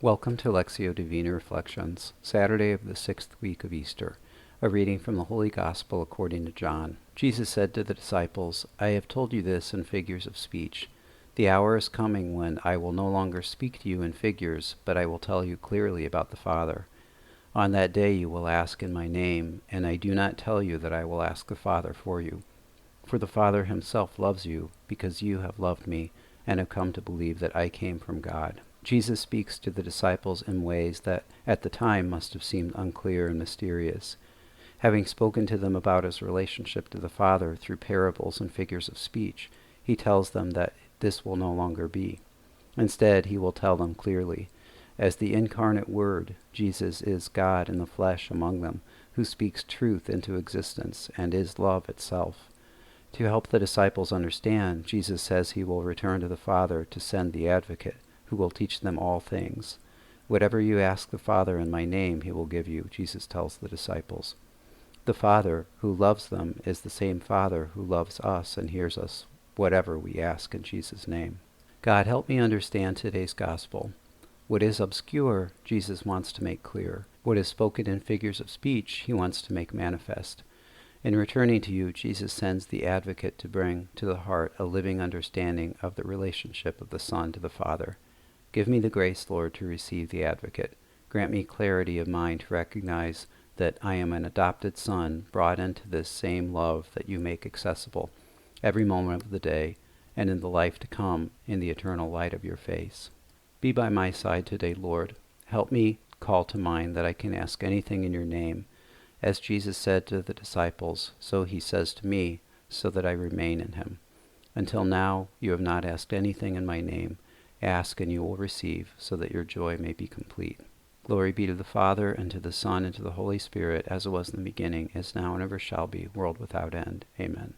Welcome to Lectio Divina Reflections, Saturday of the 6th week of Easter. A reading from the Holy Gospel according to John. Jesus said to the disciples, "I have told you this in figures of speech. The hour is coming when I will no longer speak to you in figures, but I will tell you clearly about the Father. On that day you will ask in my name, and I do not tell you that I will ask the Father for you. For the Father himself loves you, because you have loved me, and have come to believe that I came from God." Jesus speaks to the disciples in ways that at the time must have seemed unclear and mysterious. Having spoken to them about his relationship to the Father through parables and figures of speech, he tells them that this will no longer be. Instead, he will tell them clearly. As the incarnate Word, Jesus is God in the flesh among them, who speaks truth into existence and is love itself. To help the disciples understand, Jesus says he will return to the Father to send the Advocate, who will teach them all things. Whatever you ask the Father in my name, he will give you, Jesus tells the disciples. The Father, who loves them, is the same Father who loves us and hears us, whatever we ask in Jesus' name. God, help me understand today's gospel. What is obscure, Jesus wants to make clear. What is spoken in figures of speech, he wants to make manifest. In returning to you, Jesus sends the Advocate to bring to the heart a living understanding of the relationship of the Son to the Father. Give me the grace, Lord, to receive the Advocate. Grant me clarity of mind to recognize that I am an adopted son brought into this same love that you make accessible every moment of the day and in the life to come in the eternal light of your face. Be by my side today, Lord. Help me call to mind that I can ask anything in your name. As Jesus said to the disciples, so he says to me, so that I remain in him. Until now, you have not asked anything in my name. Ask and you will receive, so that your joy may be complete. Glory be to the Father, and to the Son, and to the Holy Spirit, as it was in the beginning, is now, and ever shall be, world without end. Amen.